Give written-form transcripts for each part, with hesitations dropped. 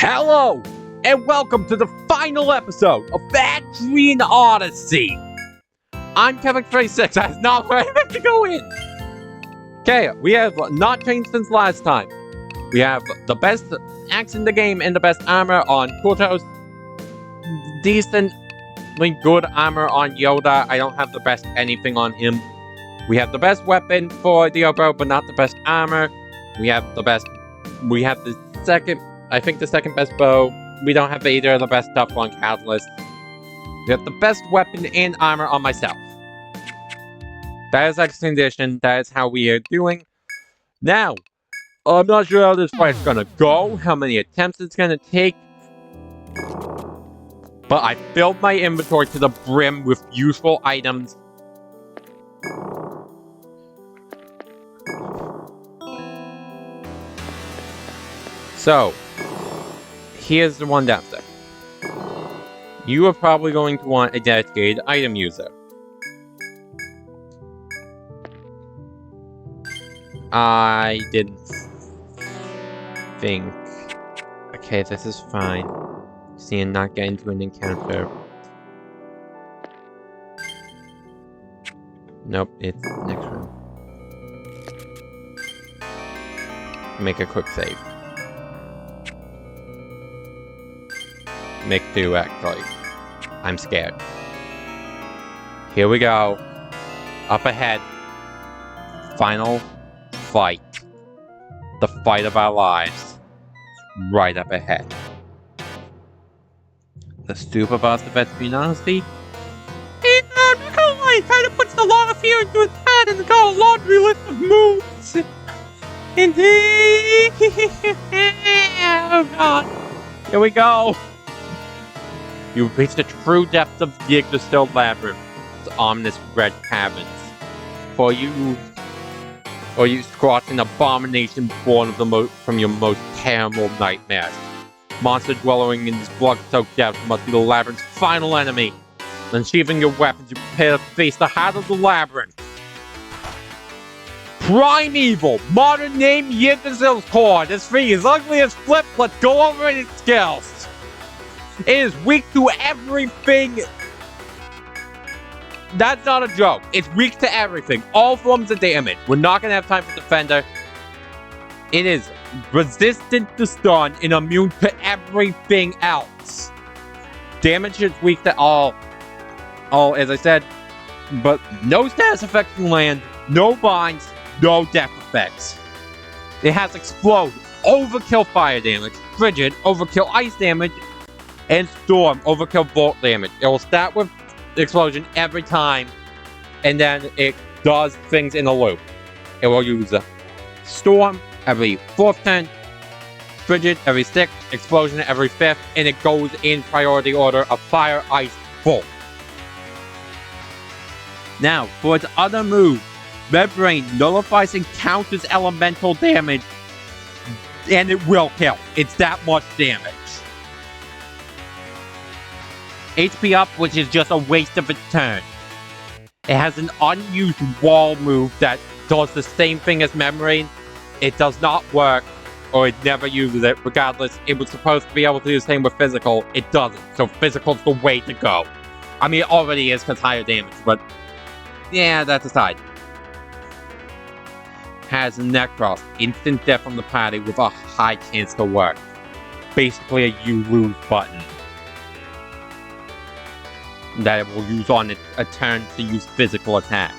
Hello, and welcome to the final episode of Yggdrisl Odyssey. I'm Kevin36. That's not where I meant to go in. Okay, we have not changed since last time. We have the best axe in the game and the best armor on Kurtos. Decently good armor on Yoda. I don't have the best anything on him. We have the best weapon for Diogo, but not the best armor. We have the second, I think the second best bow. We don't have either of the best stuff on Catalyst. We have the best weapon and armor on myself. That is X condition. That is how we are doing. Now, I'm not sure how this fight's gonna go, how many attempts it's gonna take. But I filled my inventory to the brim with useful items. So, here's the one downside. You are probably going to want a dedicated item user. I didn't think. Okay, this is fine. See, and not get into an encounter. Nope, it's next room. Make a quick save. Make two, actually. I'm scared. Here we go. Up ahead. Final fight. The fight of our lives. Right up ahead. The super boss of Etrian Odyssey. Nikolai kind of puts a lot of fear into his head and got a laundry list of moves. And oh god. Here we go. You've reached the true depth of the Yggdrisl Labyrinth, its ominous red caverns. For you squat an abomination born of from your most terrible nightmares. Monster dwelling in this blood-soaked depth must be the labyrinth's final enemy. Unsheathing your weapons, you prepare to face the heart of the labyrinth. Primevil, modern name Yggdrisl Core. This thing is ugly as flip. Let's go over its skills. It is weak to everything. That's not a joke. It's weak to everything. All forms of damage. We're not going to have time for Defender. It is resistant to stun and immune to everything else. Damage is weak to all, as I said. But no status effects in land. No binds. No death effects. It has Explode, Overkill fire damage, Frigid, Overkill ice damage, and Storm, Overkill Volt damage. It will start with Explosion every time, and then it does things in a loop. It will use Storm every 4th turn, Frigid every 6th, Explosion every 5th, and it goes in priority order of Fire, Ice, Volt. Now, for its other move, Membrane nullifies and counters elemental damage, and it will kill. It's that much damage. HP up, which is just a waste of its turn. It has an unused wall move that does the same thing as Membrane. It does not work, or it never uses it. Regardless, it was supposed to be able to do the same with Physical. It doesn't, so Physical's the way to go. I mean, it already is because higher damage, but yeah, that's aside. Has Necros, instant death from the party with a high chance to work. Basically a you lose button that it will use on a turn to use physical attack,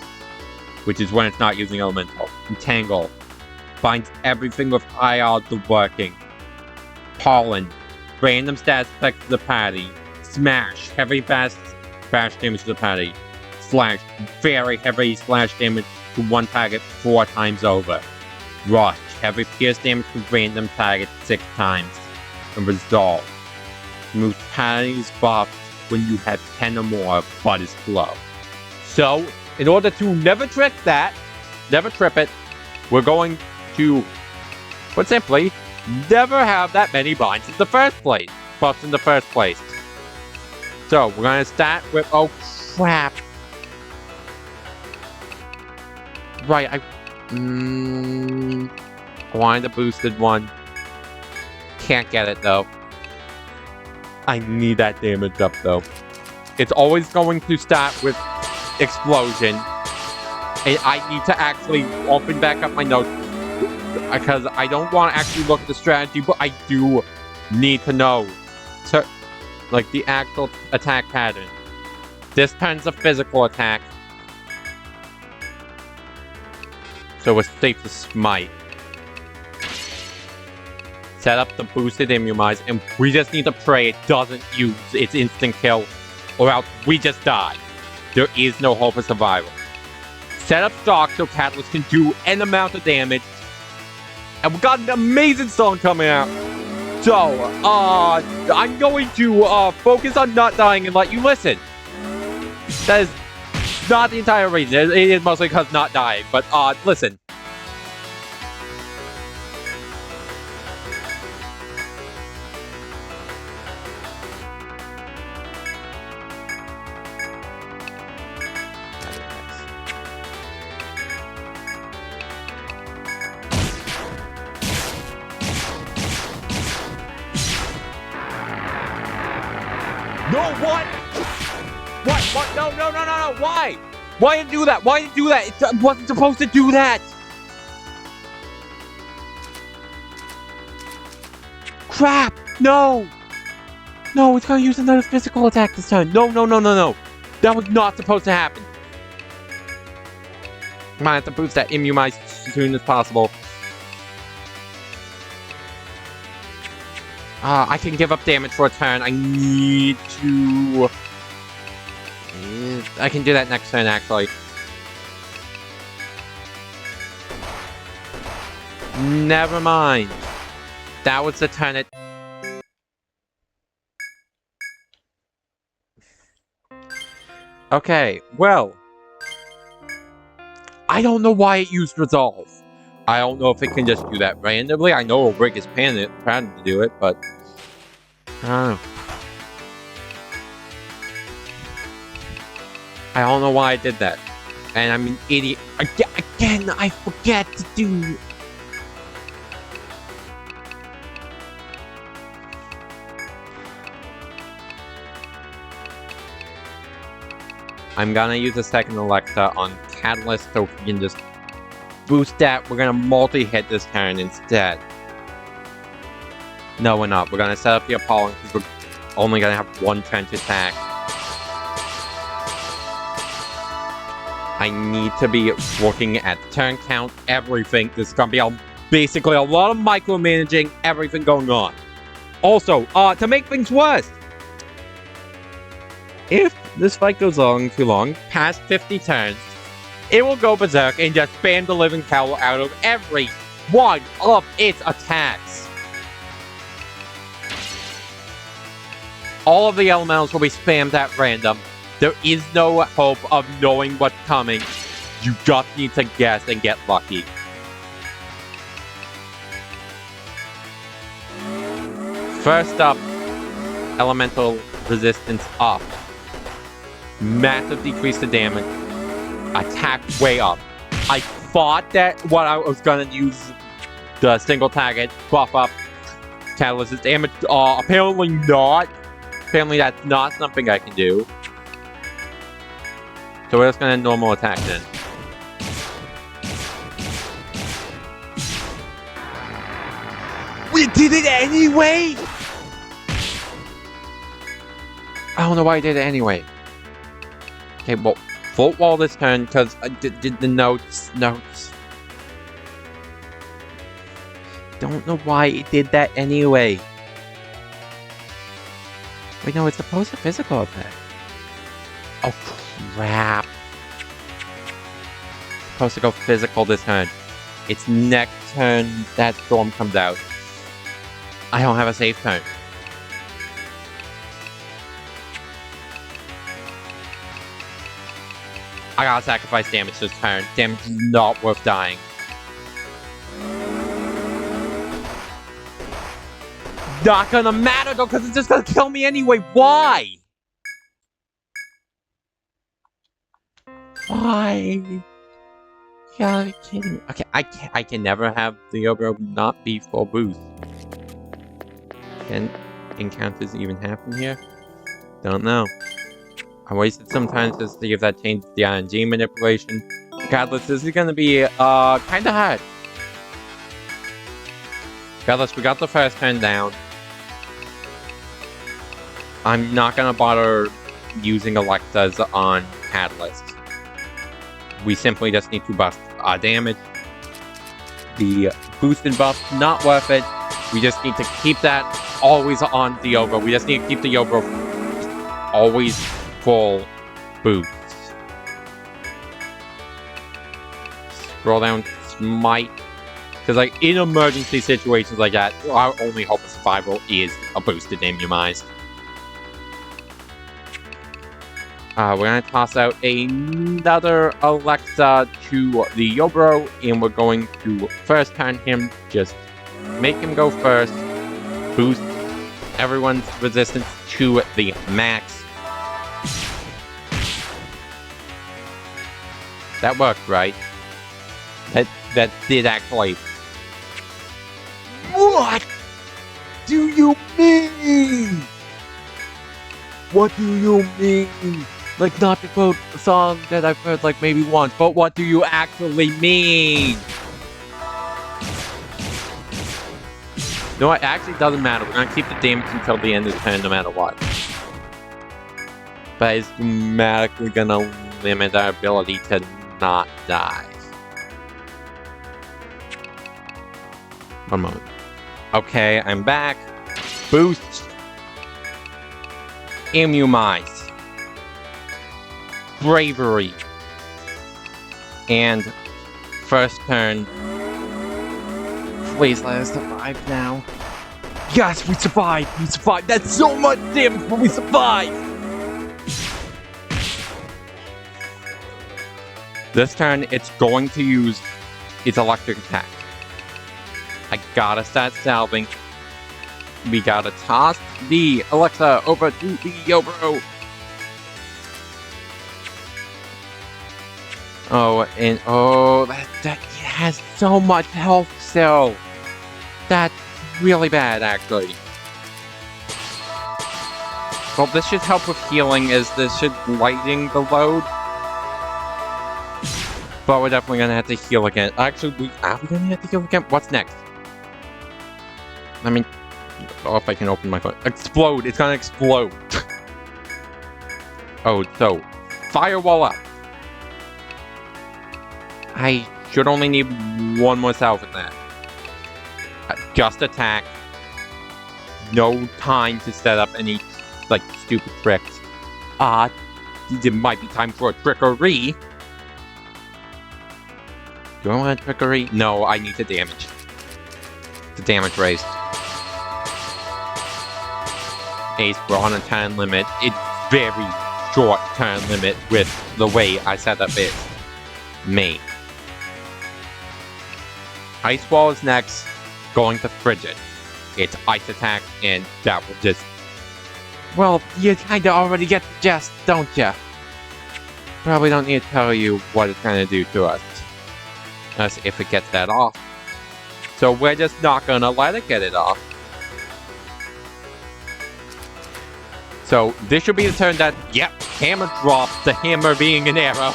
which is when it's not using elemental. Entangle finds everything with high odds of working. Pollen, random stats effects to the party. Smash, heavy bash damage to the party. Slash, very heavy slash damage to one target 4 times over. Rush, heavy pierce damage to random target 6 times. And Resolve, remove party's buffs when you have 10 or more, but is slow. So, in order to never trip it, we're going to, put simply, never have that many binds in the first place. Buffs in the first place. So, we're going to start with, oh crap. Right, I wanted the boosted one. Can't get it though. I need that damage up, though. It's always going to start with explosion. And I need to actually open back up my notes. Because I don't want to actually look at the strategy, but I do need to know. Like, the actual attack pattern. This turn's a physical attack. So it's safe to smite. Set up the boosted immunize, and we just need to pray it doesn't use its instant kill, or else we just die. There is no hope of survival. Set up shock so Catalyst can do an amount of damage. And we got an amazing song coming out. So, I'm going to focus on not dying and let you listen. That is not the entire reason. It is mostly because not dying, but listen. No, what? What? No, why? Why did you do that? Why did you do that? It wasn't supposed to do that! Crap! No! No, it's gonna use another physical attack this time. No. That was not supposed to happen. I might have to boost that immunize as soon as possible. I can give up damage for a turn. I need to... I can do that next turn, actually. Never mind. That was the turn it... Okay, well... I don't know why it used Resolve. I don't know if it can just do that randomly. I know Rick is planning to do it, but... I don't know. I don't know why I did that. And I'm an idiot. Again, I forget to do... I'm gonna use a second Alexa on Catalyst so we can just boost that. We're gonna multi-hit this turn instead. No, we're not. We're gonna set up the Apollon because we're only gonna have one trench attack. I need to be looking at turn count, everything. This is gonna be basically a lot of micromanaging, everything going on. Also, to make things worse, if this fight goes on too long, past 50 turns, it will go berserk and just spam the living hell out of every one of its attacks. All of the elementals will be spammed at random. There is no hope of knowing what's coming. You just need to guess and get lucky. First up, elemental resistance up. Massive decrease to damage. Attack way up. I thought that what I was gonna use the single target buff up Catalyst's damage. Apparently not. Apparently that's not something I can do. So we're just gonna normal attack then. We did it anyway! I don't know why I did it anyway. Okay, well, full wall this turn because I did the notes. Don't know why it did that anyway. Wait, no, it's supposed to physical attack. Oh, crap. It's supposed to go physical this turn. It's next turn that storm comes out. I don't have a safe turn. I gotta sacrifice damage this turn. Damage is not worth dying. Not gonna matter though, because it's just gonna kill me anyway. Why? Why? You gotta be kidding me. Okay, I can never have the Ogre not be full boost. encounters even happen here? Don't know. I wasted some time to see if that changes the RNG manipulation. Regardless, this is gonna be kinda hard. Regardless, we got the first turn down. I'm not gonna bother using Alexas on Catalyst. We simply just need to bust our damage. The boosted buff, not worth it. We just need to keep that always on the Yggdrisl. We just need to keep the Yggdrisl always full boost. Scroll down, smite. Because, like, in emergency situations like that, our only hope of survival is a boosted immunized. We're gonna toss out another Alexa to the Yggdrisl, and we're going to first turn him, just make him go first, boost everyone's resistance to the max. That worked, right? That did actually. What do you mean? What do you mean? Like, not to quote a song that I've heard like maybe once, but what do you actually mean? No, it actually doesn't matter. We're gonna keep the damage until the end of the turn no matter what. But it's dramatically gonna limit our ability to not die. One moment. Okay, I'm back. Boost. Immunize. Bravery. And first turn. Please let us survive now. Yes, we survived! We survived! That's so much damage, but we survived! This turn, it's going to use its electric attack. I gotta start salving. We gotta toss the Alexa over to the Yggdrisl. Oh, and oh, that has so much health still. That's really bad, actually. Well, this should help with healing, as this should lighten the load. But we're definitely gonna have to heal again. Actually, are we gonna have to heal again? What's next? I mean, oh, if I can open my phone. Explode! It's gonna explode! Oh, so, firewall up. I should only need one more salve in that. Just attack. No time to set up any, like, stupid tricks. It might be time for a trickery. Do I want a trickery? No, I need the damage. The damage raised. Ace, we're on a turn limit. It's very short turn limit with the way I set up it. Me. Ice Wall is next, going to Frigid. It's ice attack, and that will just... Well, you kinda already get the gist, don't ya? Probably don't need to tell you what it's gonna do to us. Unless if it gets that off. So we're just not gonna let it get it off. So this should be the turn that, yep, hammer drops, the hammer being an arrow.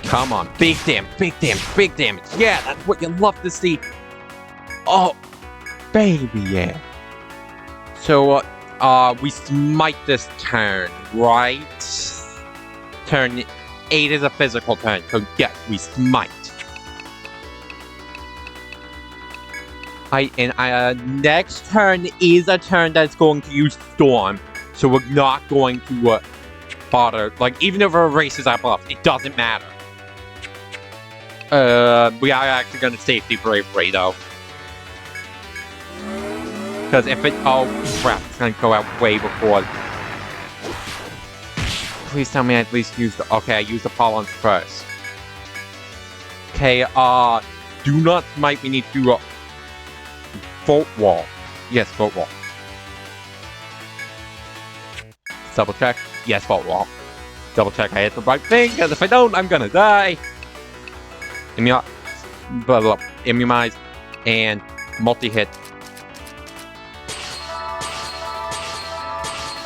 Come on, big damage, big damage, big damage. Yeah, that's what you love to see. Oh, baby, yeah. So, we smite this turn, right? Turn 8 is a physical turn, so yes, we smite. Next turn is a turn that's going to use Storm, so we're not going to bother. Like, even if it erases our buff, it doesn't matter. We are actually going to safety Bravery, though. Because if it... Oh, crap. It's going to go out way before... Please tell me I at least use the... Okay, I used the Pollen first. Okay, do not smite. We need to... Volt Wall. Yes, Volt Wall. Double check. Yes, Volt Wall. Double check I hit the right thing, because if I don't, I'm gonna die. Immunize and multi-hit.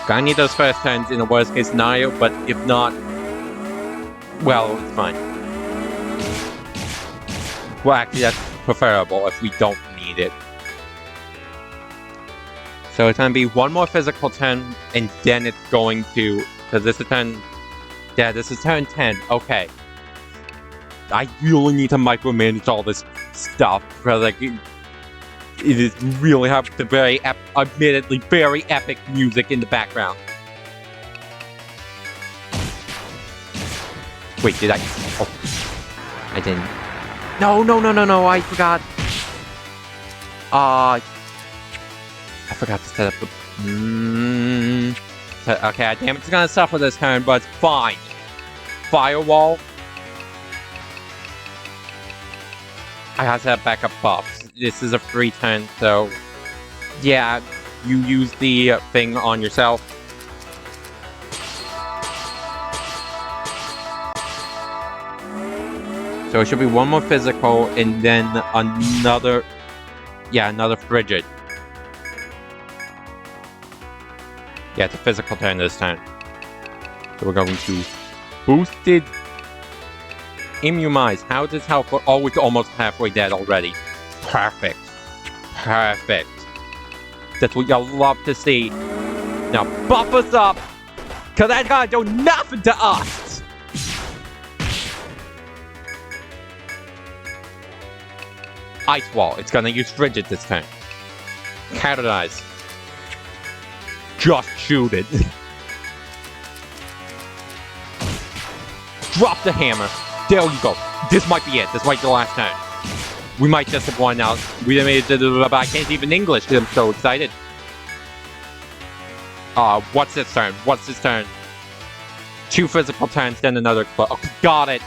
Gonna need those first turns in a worst case scenario, but if not, well, it's fine. Well, actually, that's preferable if we don't need it. So it's gonna be one more physical turn, and then it's going to... Because this is turn... Yeah, this is turn 10. Okay. I really need to micromanage all this stuff, because, like, it is really have the very, admittedly, very epic music in the background. Wait, did I... Oh. I didn't... No, I forgot. I forgot to set up the... Okay, damage is gonna suffer this turn, but it's fine. Firewall. I have to have backup buffs. This is a free turn, so... Yeah, you use the thing on yourself. So it should be one more physical, and then another... Yeah, another frigid. Yeah, it's a physical turn this time. So we're going to... Boosted... Immunize. How does help? Oh, it's almost halfway dead already. Perfect. Perfect. That's what y'all love to see. Now buff us up! Cause that's gonna do nothing to us! Ice Wall. It's gonna use Frigid this time. Catalyze. Just shoot it. Drop the hammer. There you go. This might be it. This might be the last time. We might just have won out. We made it, but I can't even English. I'm so excited. What's this turn? What's this turn? 2 physical turns, then another club. Okay, got it.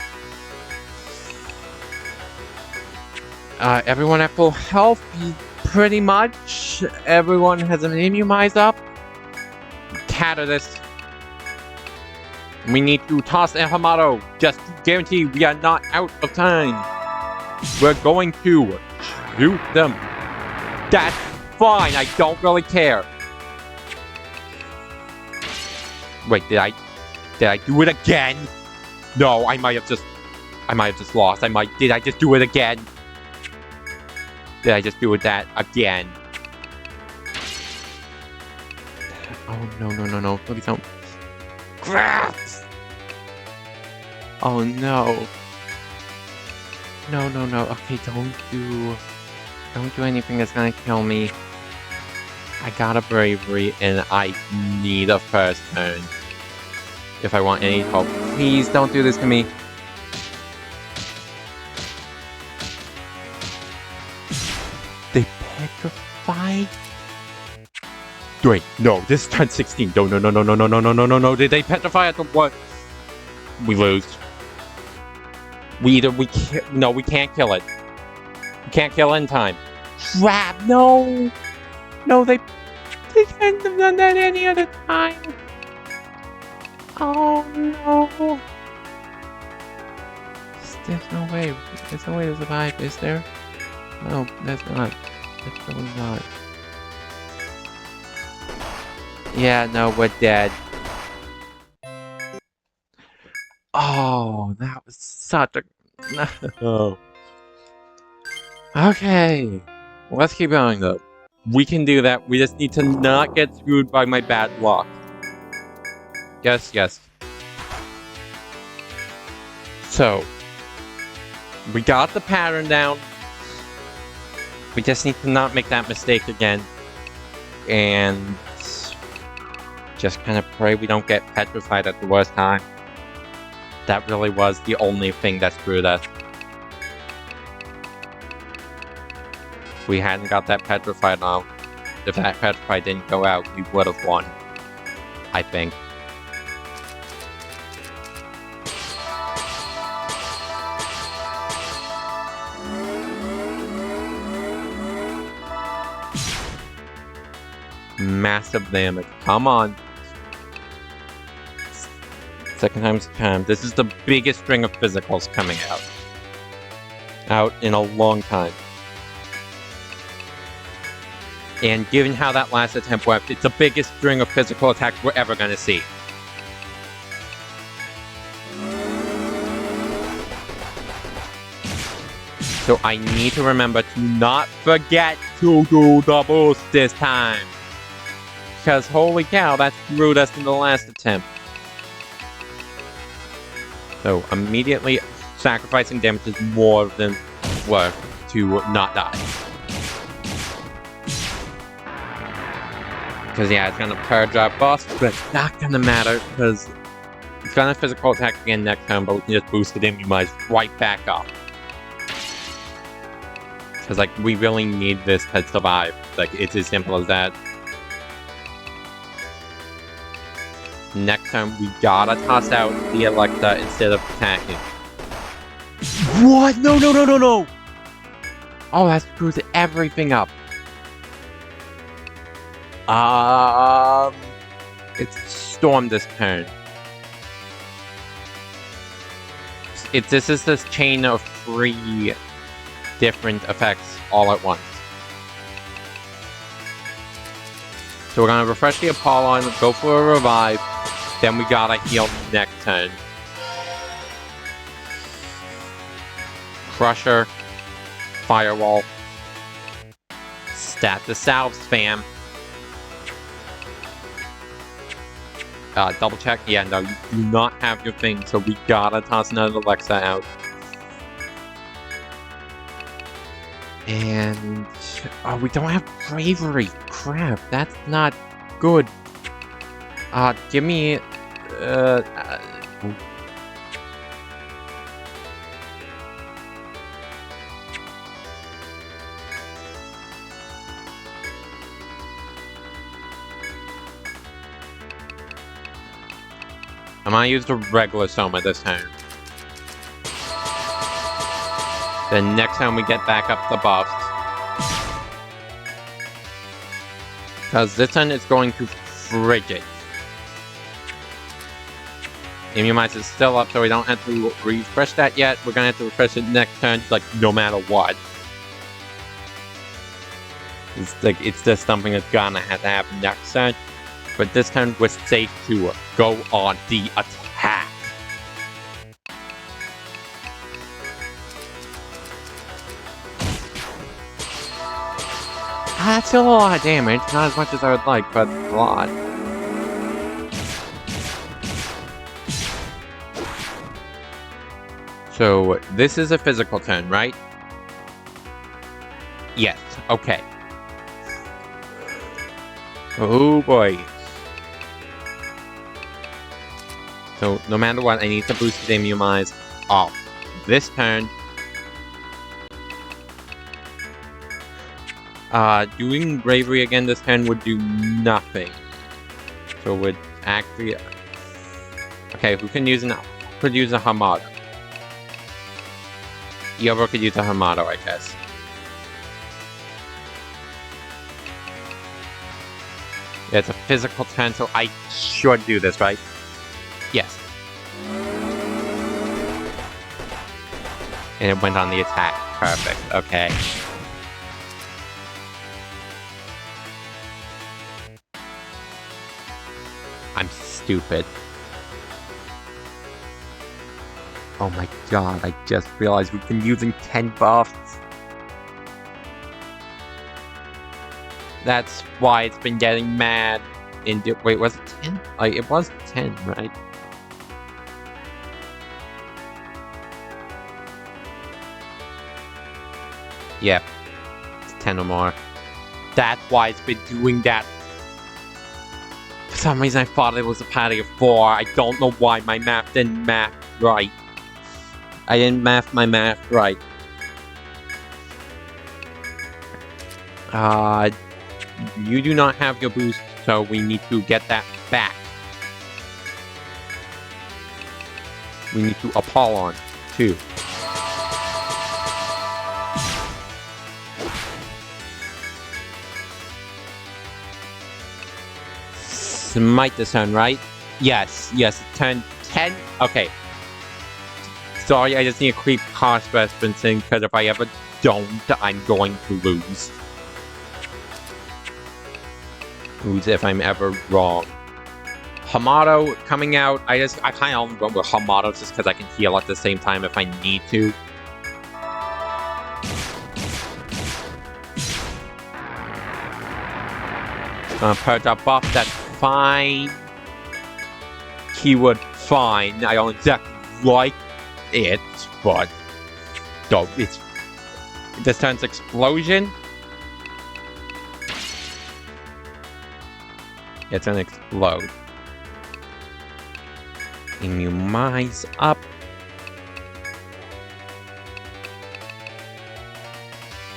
Everyone at full health, pretty much. Everyone has an immunize up. Catalyst. We need to toss Infamato, just to guarantee we are not out of time. We're going to shoot them. That's fine, I don't really care. Wait, did I do it again? No, I might have just lost. Did I just do it again? Did I just do it that again? Oh, no. Please don't. Crap! Oh no. No. Okay, don't do anything that's gonna kill me. I got a bravery and I need a first turn. If I want any help. Please don't do this to me. They petrified? Wait, no, this is turn 16. No. Did they petrify at the what? We lose. We can't kill it. We can't kill in time. Crap, no! No, they couldn't have done that any other time. Oh, no. There's no way. There's no way to survive, is there? No, there's not. There's really not. Yeah, no, we're dead. Oh, that was such a... No. Okay. Let's keep going, though. We can do that. We just need to not get screwed by my bad luck. Yes. So. We got the pattern down. We just need to not make that mistake again. And... just kind of pray we don't get petrified at the worst time. That really was the only thing that screwed us. If we hadn't got that petrified out, if that petrified didn't go out, we would have won. I think. Massive damage. Come on. Second time's the charm. This is the biggest string of physicals coming out. Out in a long time. And given how that last attempt worked, it's the biggest string of physical attacks we're ever gonna see. So I need to remember to not forget to do the boost this time. Because holy cow, that screwed us in the last attempt. So immediately sacrificing damage is more than worth to not die. Because yeah, it's gonna purge our boss, but it's not gonna matter because it's gonna physical attack again next time, but we can just boost it immunize right back up. Because like we really need this to survive. Like it's as simple as that. Next time we gotta toss out the Alexa instead of attacking. What? No, no, no, no, no! Oh, that screws everything up. It's Storm this turn. This is this chain of 3 different effects all at once. So we're gonna refresh the Apollon, go for a revive, then we gotta heal next turn. Crusher, Firewall, stat the salve spam. Double check. Yeah, no, you do not have your thing, so we gotta toss another Alexa out. And oh, we don't have bravery. Crap, that's not good. Give me I'm gonna use the regular Soma this time. Then next time we get back up the buffs. Because this one is going to frigid. Immunize is still up, so we don't have to refresh that yet. We're gonna have to refresh it next turn, like, no matter what. It's just something that's gonna have to happen next turn. But this time we're safe to go on the attack. That's still a lot of damage. Not as much as I would like, but a lot. So, this is a physical turn, right? Yes, okay. Oh boy. So, no matter what, I need to boost the immunize off this turn. Doing bravery again this turn would do nothing. So, would actually... Okay, who can use could use a Hamada? Yobo could use a Hamada, I guess. Yeah, it's a physical turn, so I should do this, right? Yes. And it went on the attack. Perfect. Okay. I'm stupid. Oh my god, I just realized we've been using 10 buffs. That's why it's been getting mad. Wait, was it 10? Like, it was 10, right? Yep. It's 10 or more. That's why it's been doing that. For some reason I thought it was a party of 4. I don't know why my math didn't math right. I didn't math my math right. You do not have your boost, so we need to get that back. We need to Apollon, too. Smite the sun, right? Yes, yes, turn 10. Okay. Sorry, I just need a quick cost referencing, because if I ever don't, I'm going to lose. Who's if I'm ever wrong. Hamato coming out. I kind of went with Hamato just because I can heal at the same time if I need to. Purge up buff, that's fine. Keyword fine. I don't exactly like it, but no, it's this turns explosion. It's an explode. Immunize up.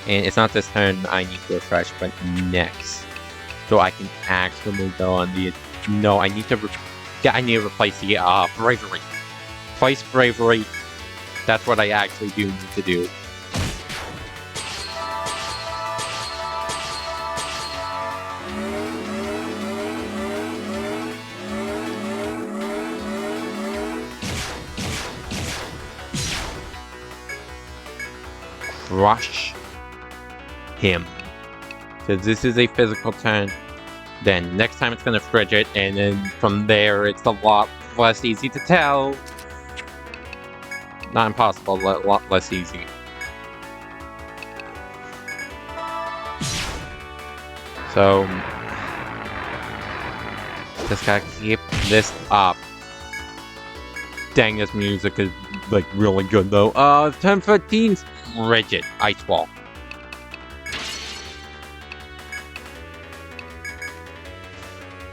And it's not this turn I need to refresh, but next. So I can actually go on the... No, I need to... I need to replace the bravery. Replace bravery. That's what I actually do need to do. Crush him. Because this is a physical turn. Then next time it's gonna frigid, and then from there it's a lot less easy to tell. Not impossible, a lot less easy. So just gotta keep this up. Dang, this music is like really good though. 10-15's frigid ice wall.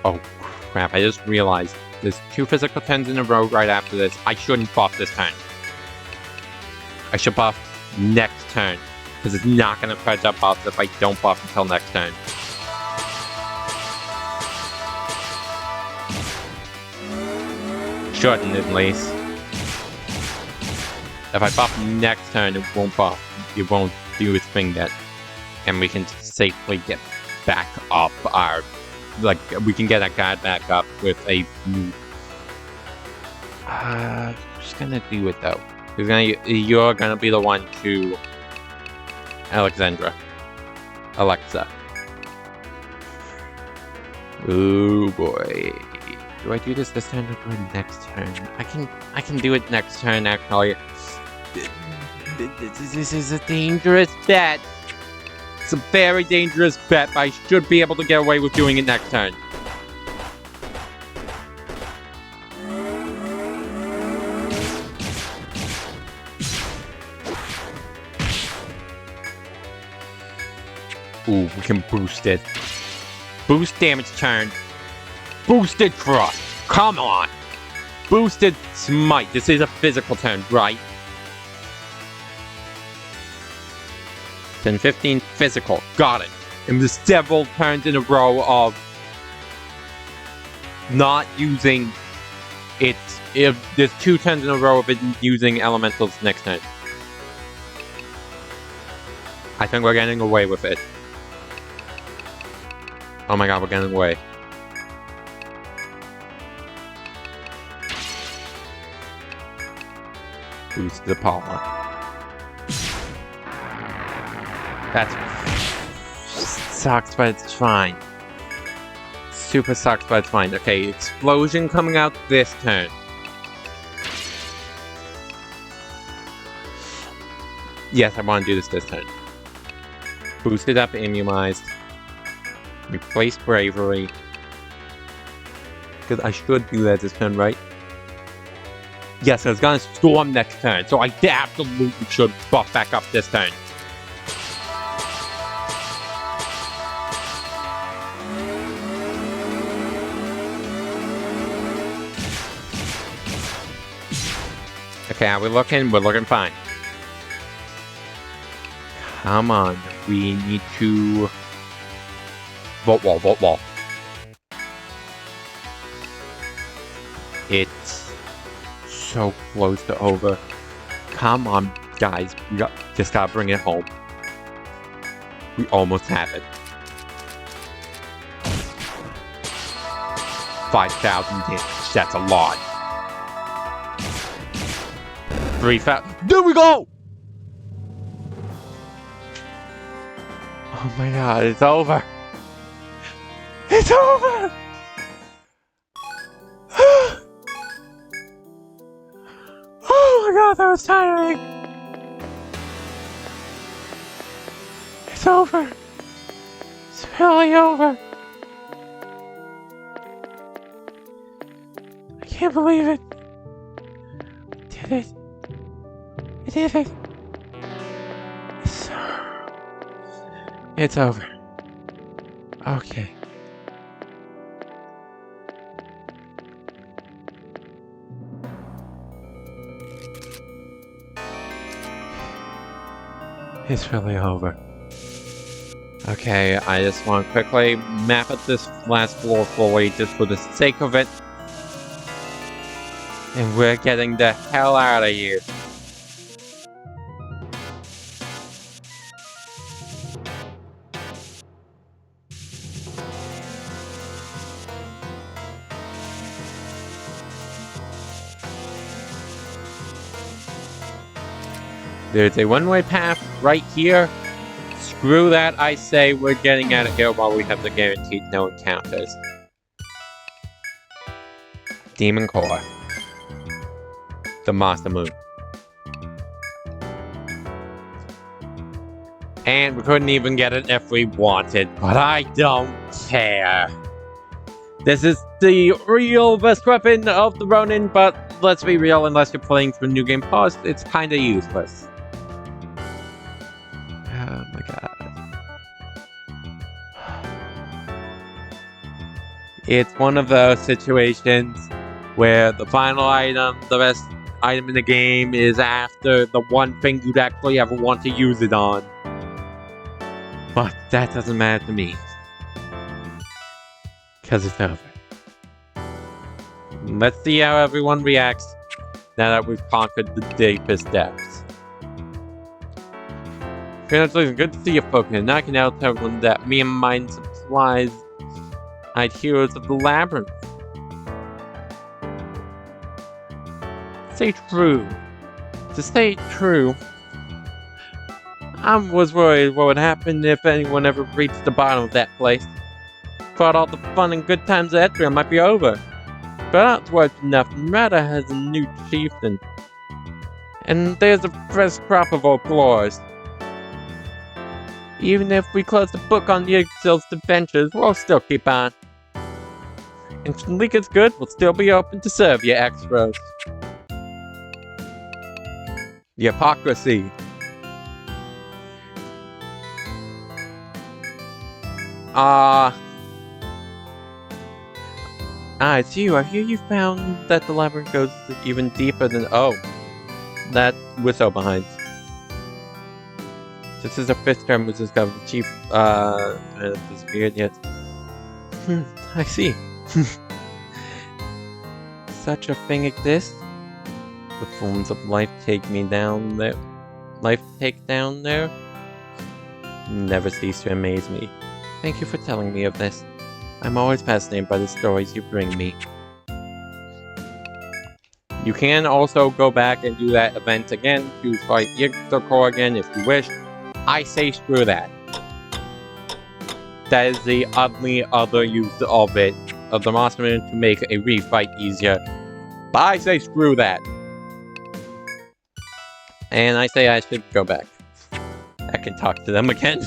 Oh crap, I just realized there's 2 physical turns in a row right after this. I shouldn't buff this turn. I should buff next turn, because it's not going to purge up buffs if I don't buff until next turn. Shouldn't, at least. If I buff next turn, it won't buff. It won't do its thing yet. And we can safely get back up our... Like, we can get that guy back up with a new... Who's gonna do it, though? You're gonna be the one to... Alexandra. Alexa. Oh boy. Do I do this turn or do it next turn? I can do it next turn, actually. This is a dangerous bet. It's a very dangerous bet, but I should be able to get away with doing it next turn. Ooh, we can boost it. Boost damage turn. Boosted Frost. Come on. Boosted Smite. This is a physical turn, right? 10-15 physical. Got it. And there's several turns in a row of not using it. If there's 2 turns in a row of it using elementals next turn. I think we're getting away with it. Oh my god, we're getting away. Boost the power. That sucks, but it's fine. Super sucks, but it's fine. Okay, explosion coming out this turn. Yes, I want to do this turn. Boosted up, immunized. Replace bravery. Because I should do that this turn, right? Yes, I was gonna storm next turn, so I absolutely should buff back up this turn. Okay, how we looking? We're looking fine. Come on, we need to... Vault wall, vault wall. It's so close to over. Come on, guys. We just gotta bring it home. We almost have it. 5,000 damage. That's a lot. 3,000. There we go! Oh my god, it's over. It's over! Oh my god, that was tiring! It's over! It's really over! I can't believe it! We did it! We did it! It's over. Okay. It's really over. Okay, I just want to quickly map at this last floor fully just for the sake of it. And we're getting the hell out of here. There's a one-way path right here. Screw that, I say we're getting out of here while we have the guaranteed no encounters. Demon Core. The Master Moon. And we couldn't even get it if we wanted, but I don't care. This is the real best weapon of the Ronin, but let's be real, unless you're playing through New Game Plus, it's kinda useless. Oh my god. It's one of those situations where the final item, the best item in the game, is after the one thing you'd actually ever want to use it on. But that doesn't matter to me. Because it's over. Let's see how everyone reacts now that we've conquered the deepest depths. Congratulations, good to see you folks, and I can now tell everyone that me and mine supplies hide heroes of the labyrinth. Stay true. To stay true, I was worried what would happen if anyone ever reached the bottom of that place. Thought all the fun and good times at Etrian might be over. But that's worth nothing. Rada has a new chieftain. And there's a fresh crop of old floors. Even if we close the book on Yggdrisl's adventures, we'll still keep on. And if Leak is good, we'll still be open to serve you, X-Bros. The hypocrisy. It's you. I hear you found that the labyrinth goes even deeper than— oh. That we're so behind. This is the fifth time we discovered the chief, hasn't disappeared yet. I see. Such a thing exists? The forms of life take me down there. Life take down there? Never cease to amaze me. Thank you for telling me of this. I'm always fascinated by the stories you bring me. You can also go back and do that event again to fight Yggdrisl Core again if you wish. I say screw that. That is the only other use of it, of the Master Moon, to make a refight easier. But I say screw that. And I say I should go back. I can talk to them again.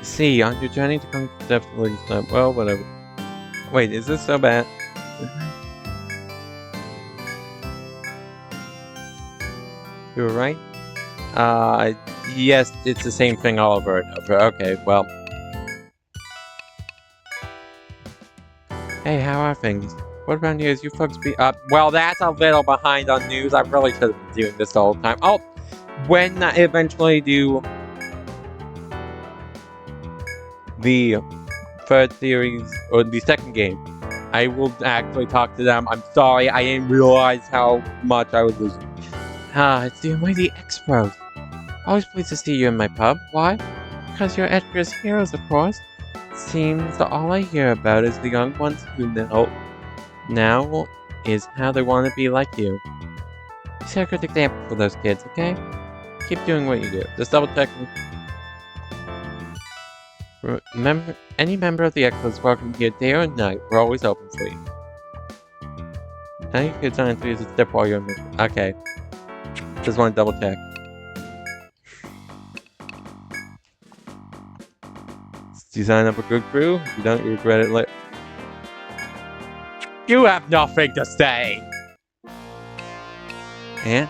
See, on your journey to come to definitely stop. Well, whatever. Wait, is this so bad? You were right? Yes, it's the same thing all over and over. Okay, well. Hey, how are things? What about news? You folks be up? Well, that's a little behind on news. I really should have been doing this the whole time. Oh, when I eventually do the third series, or the second game, I will actually talk to them. I'm sorry, I didn't realize how much I was losing. It's the mighty X-Bros. Always pleased to see you in my pub. Why? Because you're Edgar's heroes, of course. Seems that all I hear about is the young ones who now is how they want to be like you. Set a good example for those kids, okay? keep doing what you do. Just double checking. Remember, any member of the X is welcome here day or night. We're always open for you. Now you can sign to use a step while you're in the... Okay. Just want to double check. You sign up a good crew? You don't regret it later. You have nothing to say! And?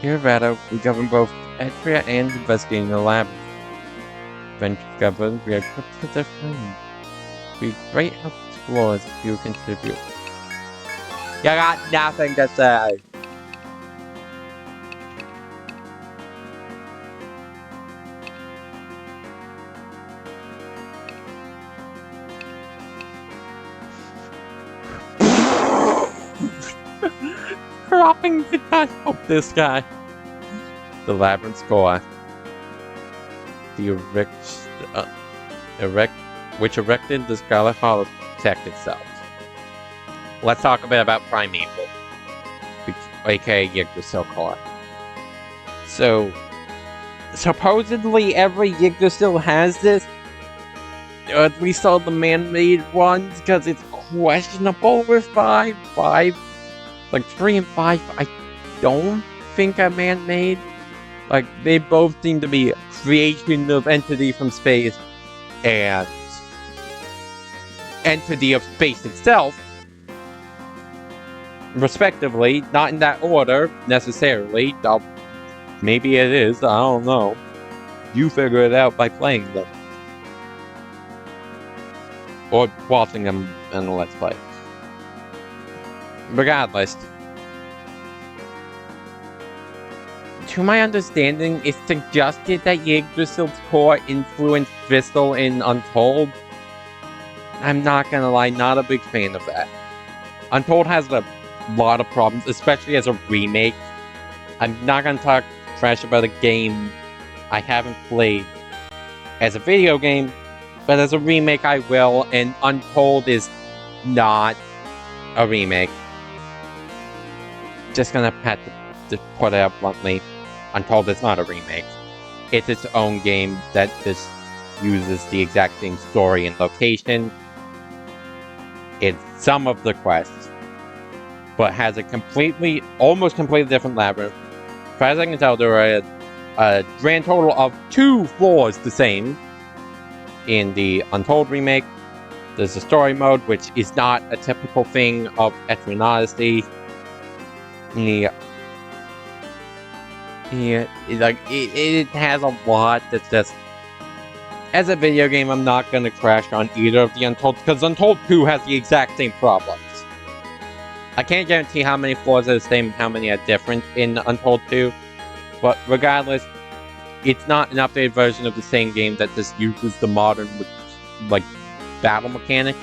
Here at Vado, we govern both Etria and investigating the lab. Venture governed, we are equipped to defend. We great help explorers if you contribute. You got nothing to say! Dropping the dust of this guy. The Labyrinth Core. The which erected the Scarlet Hollow to protect itself. Let's talk a bit about primevil, aka Yggdrisl Core. So, supposedly every Yggdrisl has this, or at least all the man-made ones, because it's questionable with 5. Like 3 and 5, I don't think are man-made. Like, they both seem to be creation of entity from space and entity of space itself, respectively. Not in that order, necessarily. Maybe it is, I don't know. You figure it out by playing them. Or watching them in the Let's Play. Regardless, to my understanding, it's suggested that Yggdrisl Core influenced Yggdrisl in Untold. I'm not gonna lie, not a big fan of that. Untold has a lot of problems, especially as a remake. I'm not gonna talk trash about a game I haven't played as a video game, but as a remake I will, and Untold is not a remake. Just gonna have to put it up bluntly. Untold is not a remake. It's its own game that just uses the exact same story and location. It's some of the quests, but has a almost completely different labyrinth. As far as I can tell, there are a grand total of 2 floors the same in the Untold remake. There's a story mode, which is not a typical thing of Etrian Odyssey. It has a lot that's just... As a video game, I'm not gonna crash on either of the Untold, because Untold 2 has the exact same problems. I can't guarantee how many floors are the same and how many are different in Untold 2, but regardless, it's not an updated version of the same game that just uses the modern, like, battle mechanic.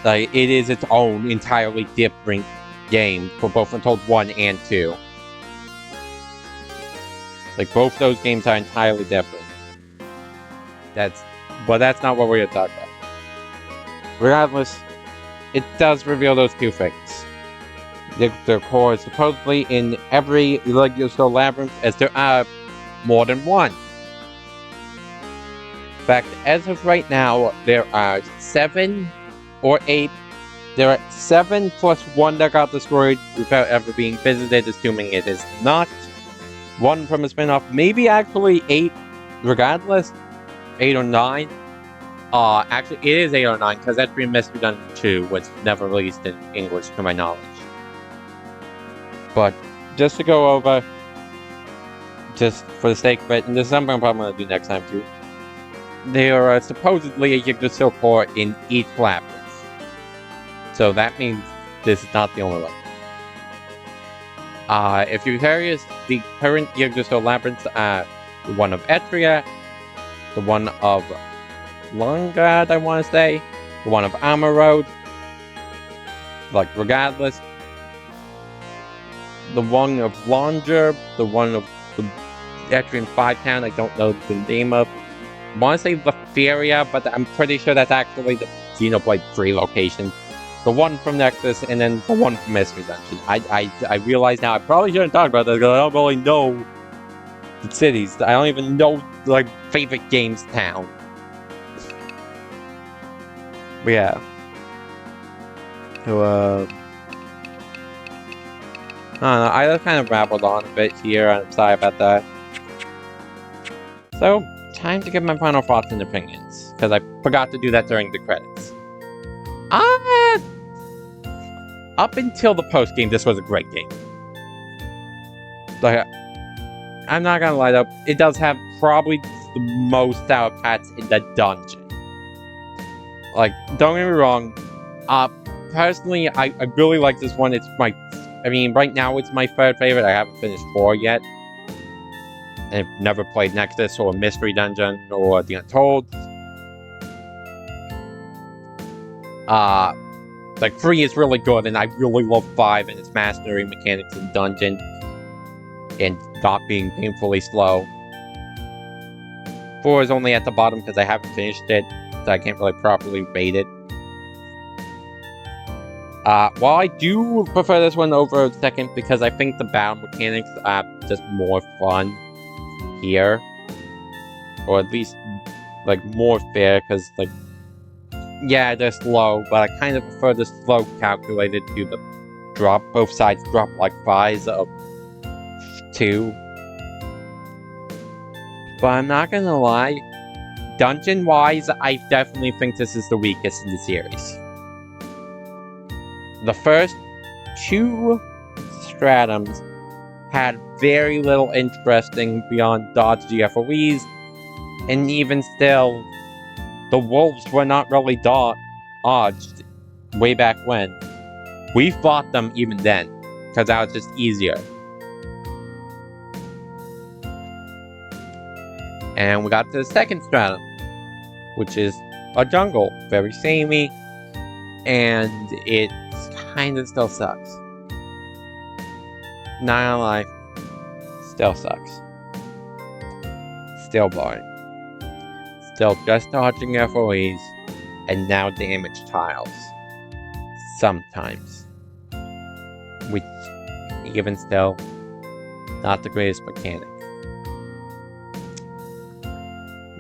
Like, it is its own entirely different game for both Untold 1 and 2. Like, both those games are entirely different. But that's not what we're going to talk about. Regardless, it does reveal those 2 things. Yggdrisl Core is supposedly in every Yggdrisl labyrinth, as there are more than one. In fact, as of right now, there are 7 or 8. There are 7 plus 1 that got destroyed without ever being visited, assuming it is not 1 from a spin-off. Maybe actually 8, regardless. 8 or 9. Actually, it is 8 or 9, because Etrian Mystery Dungeon 2 was never released in English, to my knowledge. But, just to go over, just for the sake of it, and this is something I'm probably going to do next time too, there are supposedly a Yggdrisl Core in each labyrinth. So that means this is not the only one. If you're curious, the current Yggdrisl labyrinths are the one of Etria, the one of Longard, I want to say, the one of Armor Road, like, regardless, the one of Longer, the one of the Etrian 5 Town, I don't know the name of. I want to say Leferia, but I'm pretty sure that's actually the Xenoblade 3 location. The one from Nexus, and then the one from Mystery Dungeon. I realize now I probably shouldn't talk about this because I don't really know the cities. I don't even know, like, favorite games town. But yeah. So, I don't know, I just kind of rabbled on a bit here, I'm sorry about that. So, time to give my final thoughts and opinions, because I forgot to do that during the credits. Up until the post-game, this was a great game. Like, I'm not gonna lie though, it does have probably the most sour patch in the dungeon. Like, don't get me wrong, personally, I really like this one. It's right now it's my third favorite. I haven't finished 4 yet. And I've never played Nexus or Mystery Dungeon or the Untold. Like, 3 is really good, and I really love 5 and its mastery mechanics in dungeon. And not being painfully slow. 4 is only at the bottom because I haven't finished it, so I can't really properly rate it. While I do prefer this one over second because I think the battle mechanics are just more fun here. Or at least, like, more fair, because, like, yeah, they're slow, but I kind of prefer the slow calculated to the drop. Both sides drop like 5s of 2. But I'm not gonna lie, dungeon-wise, I definitely think this is the weakest in the series. The first 2 stratums had very little interesting beyond dodgy FOEs, and even still, the wolves were not really dodged way back when. We fought them even then, because that was just easier. And we got to the second stratum, which is a jungle, very samey, and it kind of still sucks. Not gonna lie, still sucks. Still boring. Still just dodging FOEs, and now damage tiles. Sometimes. Which, even still, not the greatest mechanic.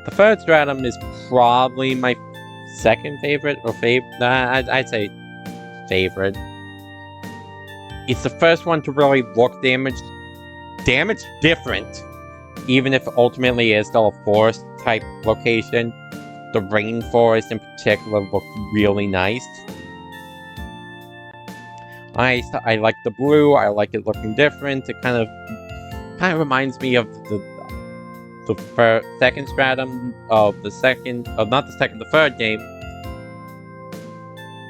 The third stratum is probably my second favorite, or I'd say favorite. It's the first one to really look damage different, even if ultimately it is still a forest type location. The rainforest in particular looks really nice. I like the blue. I like it looking different. It kind of reminds me of the second stratum of the third game,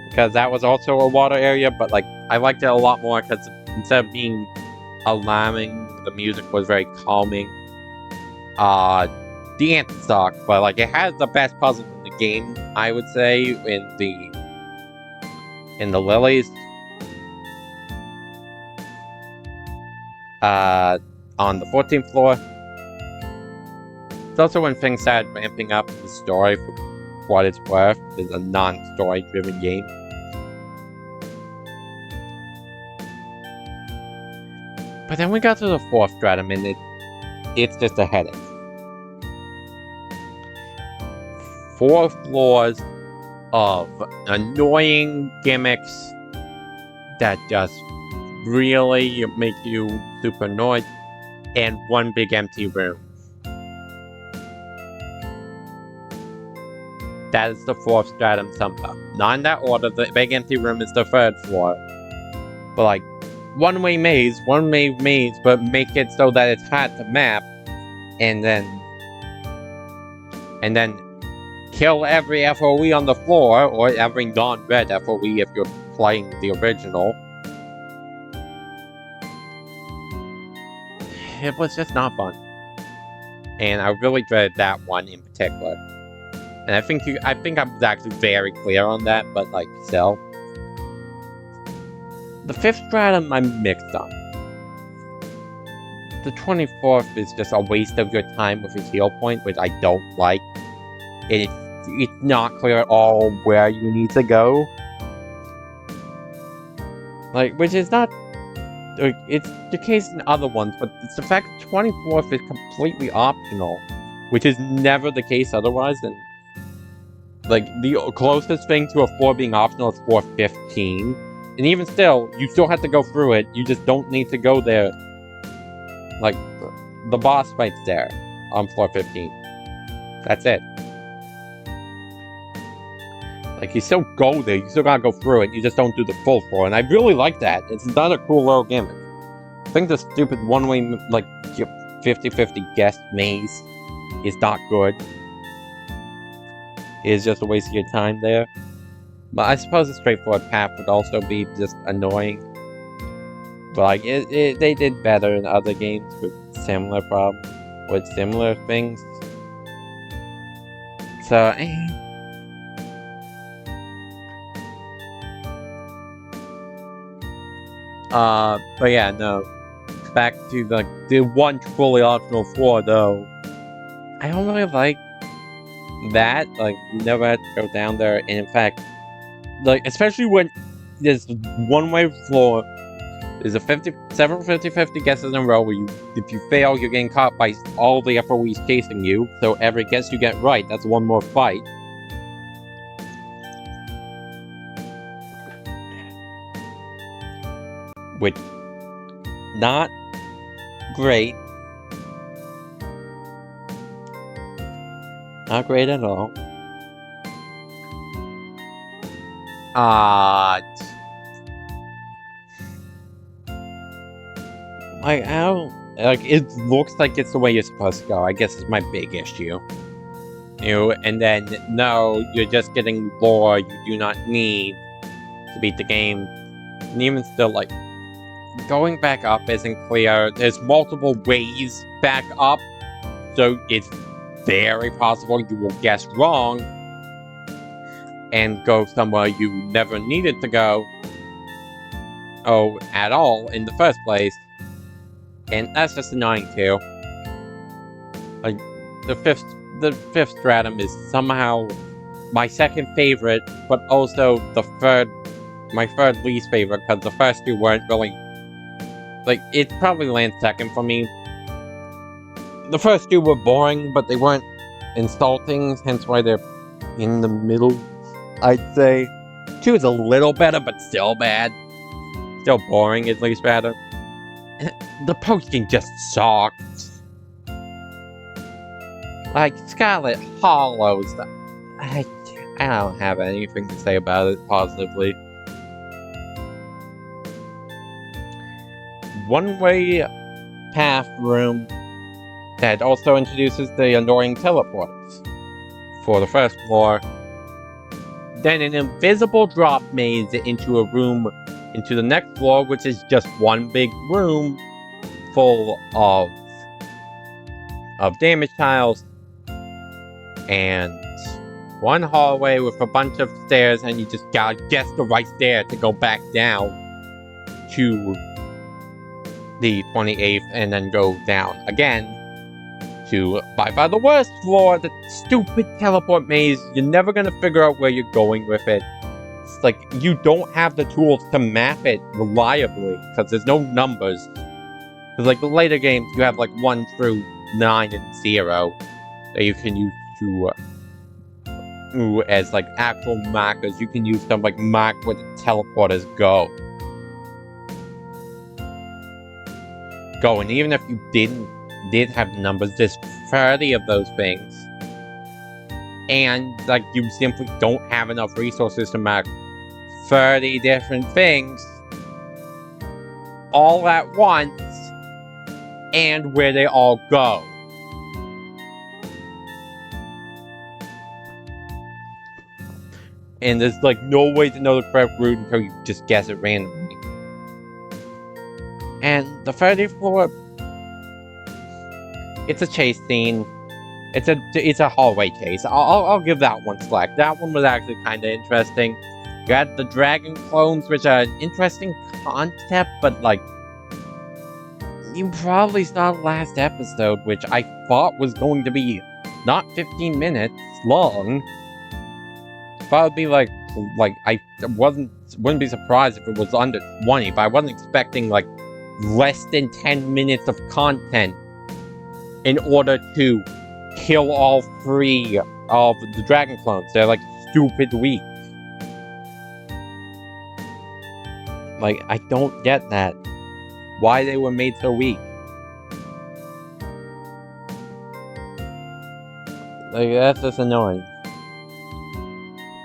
because that was also a water area, but like I liked it a lot more because instead of being alarming, the music was very calming. The anthem sucked, but like it has the best puzzle in the game, I would say, in the lilies. On the 14th floor. It's also when things started ramping up the story for what it's worth. It's a non-story driven game. But then we got to the 4th stratum and it's just a headache. 4 floors of annoying gimmicks that just really make you super annoyed, and 1 big empty room. That is the 4th stratum summed up. Not in that order, the big empty room is the 3rd floor. But like, one-way maze, but make it so that it's hard to map, and then kill every FOE on the floor, or every non-red FOE if you're playing the original. It was just not fun. And I really dreaded that one in particular. And I think I was actually very clear on that, but like, still. The 5th stratum I'm mixed on. The 24th is just a waste of your time with a heal point, which I don't like. It's not clear at all where you need to go. Like, which is not It's the case in other ones, but it's the fact that 24th is completely optional, which is never the case otherwise. And like the closest thing to a floor being optional is floor 15, and even still, you still have to go through it. You just don't need to go there. Like the boss fight's there on floor 15. That's it. Like, you still go there, you still gotta go through it, you just don't do the full floor, and I really like that. It's not a cool little gimmick. I think the stupid one-way, like, 50-50 guest maze is not good. It's just a waste of your time there. But I suppose a straightforward path would also be just annoying. But, like, they did better in other games with similar problems, with similar things. So, but yeah, no. Back to the one fully optional floor, though. I don't really like that. Like, you never have to go down there. And in fact, like, especially when there's one-way floor, there's several 50-50 guesses in a row where if you fail, you're getting caught by all the FOEs chasing you. So every guess you get right, that's one more fight. Which, not great. Not great at all. Like, I don't, like, it looks like it's the way you're supposed to go. I guess it's my big issue. You know, and then, no, you're just getting lore you do not need to beat the game. And even still, like, going back up isn't clear. There's multiple ways back up, so it's very possible you will guess wrong and go somewhere you never needed to go at all in the first place. And that's just annoying too. Like, the fifth stratum is somehow my second favorite, but also my third least favorite, because the first two weren't really, like, it probably lands second for me. The first two were boring, but they weren't insulting, hence why they're in the middle, I'd say. 2 is a little better, but still bad. Still boring, at least rather. The posting just sucks. Like, Scarlet Hollows, I don't have anything to say about it positively. One-way path room that also introduces the annoying teleporters for the first floor. Then an invisible drop maze into a room into the next floor, which is just one big room full of damage tiles and one hallway with a bunch of stairs, and you just gotta guess the right stair to go back down to the 28th and then go down again to by far the worst floor, the stupid teleport maze. You're never gonna figure out where you're going with it. It's like, you don't have the tools to map it reliably, because there's no numbers. Because, like, the later games, you have, like, 1 through 9 and 0 that you can use to, as, like, actual markers. You can use them, like, mark where the teleporters go. And even if you did have numbers, there's 30 of those things. And, like, you simply don't have enough resources to mark 30 different things all at once, and where they all go. And there's, like, no way to know the correct route until you just guess it randomly. And the 30th floor, it's a chase scene. It's a hallway chase. I'll give that one slack. That one was actually kind of interesting. You had the dragon clones, which are an interesting concept, but, like, you probably saw the last episode, which I thought was going to be not 15 minutes long. Thought it'd be like I wouldn't be surprised if it was under 20, but I wasn't expecting, like, less than 10 minutes of content in order to kill all 3 of the dragon clones. They're like stupid weak. Like, I don't get that. Why they were made so weak. Like, that's just annoying.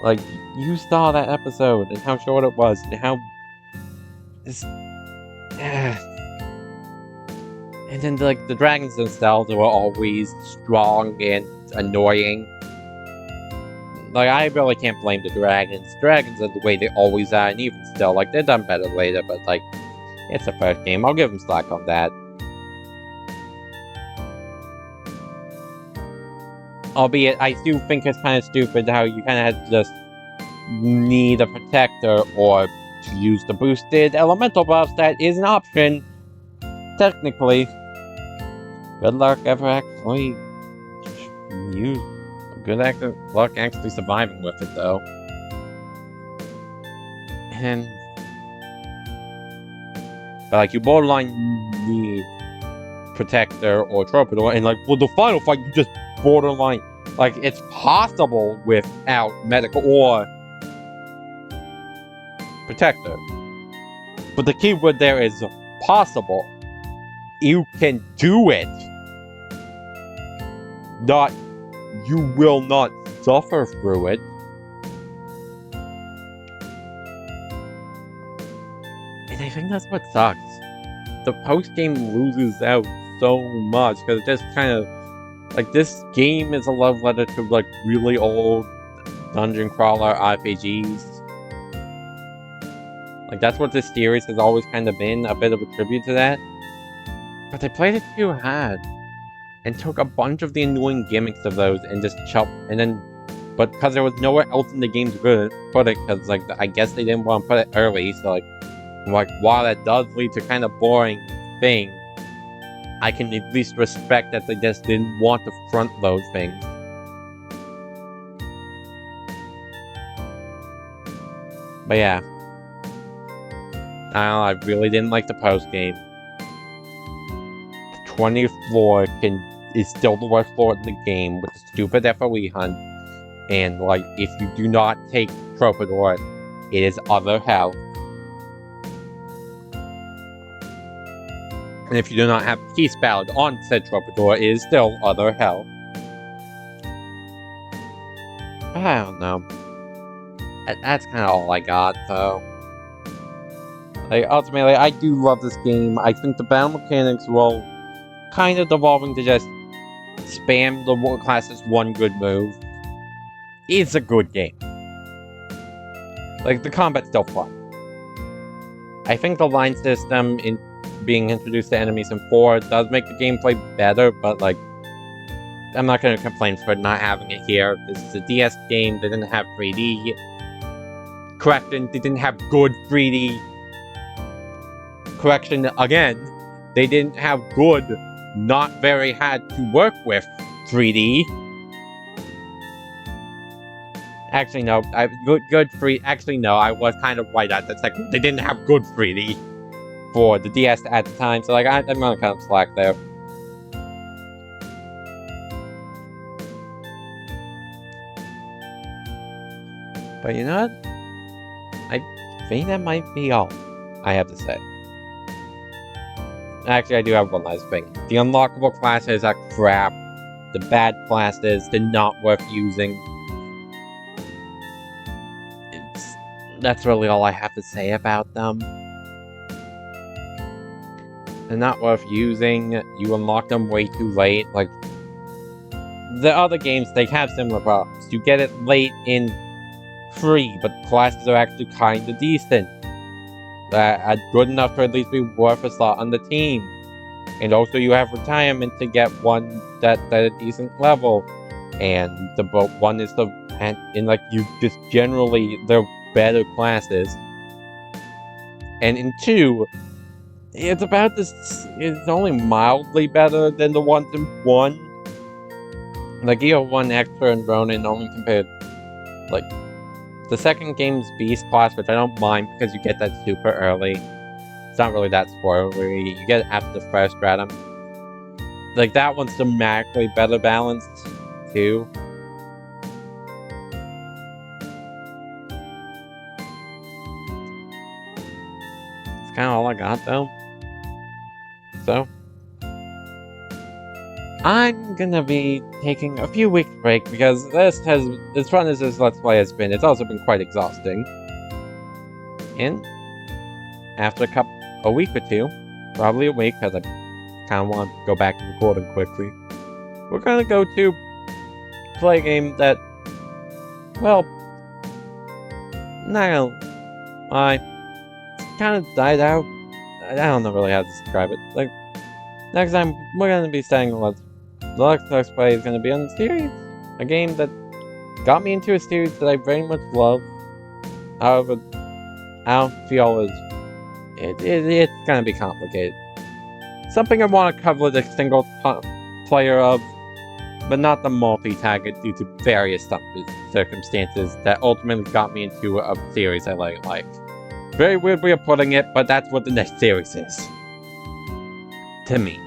Like, you saw that episode and how short it was and how... And then, like, the dragons themselves were always strong and annoying. Like, I really can't blame the dragons. Dragons are the way they always are, and even still, like, they're done better later, but, like, it's the first game. I'll give them slack on that. Albeit, I do think it's kind of stupid how you kind of have to just need a protector or to use the boosted elemental buffs. That is an option, technically. Good luck ever actually luck actually surviving with it, though. And but like, you borderline need protector or troubadour, and like, for the final fight, you just borderline, like, it's possible without medical or protector. But the key word there is possible. You can do it. Not, you will not suffer through it. And I think that's what sucks. The post-game loses out so much, because it just kind of, like, this game is a love letter to, like, really old dungeon crawler RPGs. Like, that's what this series has always kind of been, a bit of a tribute to that. But they played it too hard, and took a bunch of the annoying gimmicks of those and just but because there was nowhere else in the game to put it, because, like, I guess they didn't want to put it early, so, like, while that does lead to kind of boring thing, I can at least respect that they just didn't want to front load things. But yeah. I don't know, I really didn't like the post-game. The 20th floor is still the worst floor in the game, with the stupid FOE hunt. And, like, if you do not take Troubadour, it is other hell. And if you do not have Peace Ballad on said Troubadour, it is still other hell. But I don't know. That's kind of all I got, though. Like, ultimately, I do love this game. I think the battle mechanics will kind of devolving to just spam the class's one good move. It's a good game. Like, the combat's still fun. I think the line system being introduced to enemies in 4 does make the gameplay better, but, like, I'm not going to complain for not having it here. This is a DS game, they didn't have 3D. Correction, they didn't have good 3D. Correction, again, they didn't have good, not very hard to work with 3D. Actually, no, actually, no, I was kind of right at the second. They didn't have good 3D for the DS at the time, so, like, I'm gonna kind of slack there. But you know what? I think that might be all I have to say. Actually, I do have one last thing. The unlockable classes are crap. The bad classes, they're not worth using. That's really all I have to say about them. They're not worth using. You unlock them way too late. Like, the other games, they have similar problems. You get it late in free, but classes are actually kind of decent. Are good enough to at least be worth a slot on the team. And also you have retirement to get one that's at a decent level. And the one is the and like, you just generally, they're better classes. And in 2, it's about this, it's only mildly better than the ones in 1. Like, you have 1 extra and Ronin only compared, like, the second game's Beast class, which I don't mind because you get that super early. So not really that spoilery. You get it after the first stratum. Like, that one's dramatically better balanced, too. It's kind of all I got, though. So, I'm gonna be taking a few weeks break because as fun as this Let's Play has been, it's also been quite exhausting. And after a week or two, probably a week, because I kind of want to go back to recording quickly, we're gonna go to play a game that, well, I kind of died out. I don't know really how to describe it. Like, next time we're gonna be starting the Let's Play is gonna be on the series, a game that got me into a series that I very much love. However, I don't feel as it's gonna be complicated. Something I want to cover the single player of, but not the multi-target due to various circumstances that ultimately got me into a series I like. Very weird way of putting it, but that's what the next series is. To me.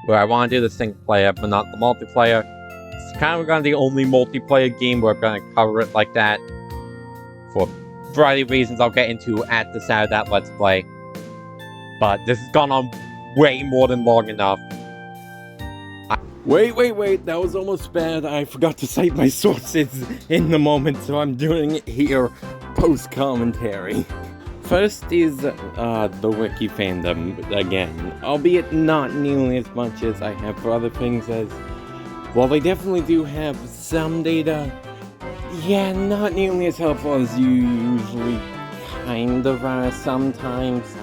Where I want to do the single player, but not the multiplayer. It's kind of gonna be the only multiplayer game where I'm gonna cover it like that. For a variety of reasons I'll get into at the start of that Let's Play. But this has gone on way more than long enough. Wait, that was almost bad. I forgot to cite my sources in the moment, so I'm doing it here post-commentary. First is the wiki fandom again, albeit not nearly as much as I have for other things, as while they definitely do have some data, yeah, not nearly as helpful as you usually kind of are sometimes.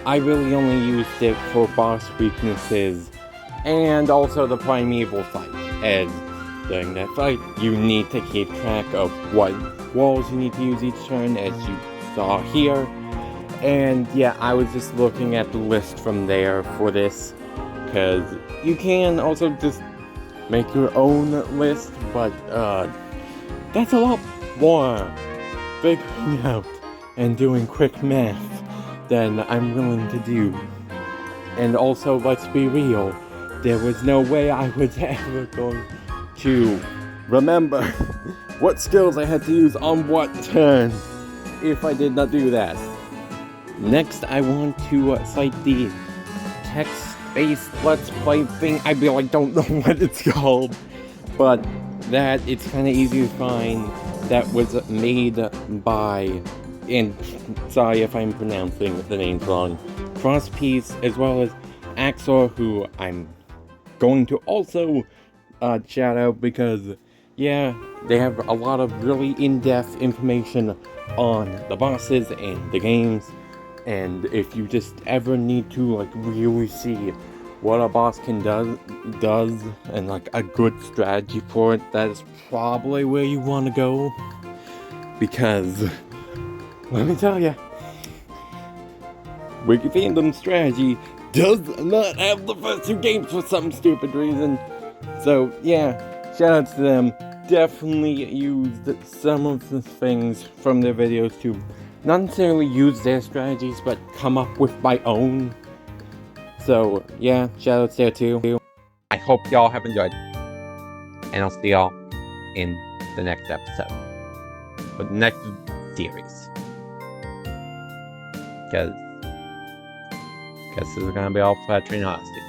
I really only used it for boss weaknesses, and also the primevil fight, as during that fight, you need to keep track of what walls you need to use each turn, as you saw here. And yeah, I was just looking at the list from there for this, because you can also just make your own list, but that's a lot more figuring out and doing quick math than I'm willing to do. And also, let's be real, there was no way I was ever going to remember what skills I had to use on what turn if I did not do that. Next, I want to cite the text-based Let's Play thing. I really don't know what it's called, but that it's kind of easy to find. That was made by, and sorry if I'm pronouncing the names wrong, Crosspiece, as well as Axor, who I'm going to also shout out because, yeah, they have a lot of really in-depth information on the bosses and the games. And if you just ever need to, like, really see what a boss does, and, like, a good strategy for it, that is probably where you want to go. Because, let me tell ya, Wiki Fandom strategy does not have the first two games for some stupid reason. So, yeah, shoutouts to them. Definitely used some of the things from their videos to not necessarily use their strategies, but come up with my own. So, yeah, shoutouts there too. I hope y'all have enjoyed. And I'll see y'all in the next episode. Or the next series. Because this is gonna be all flattering honesty.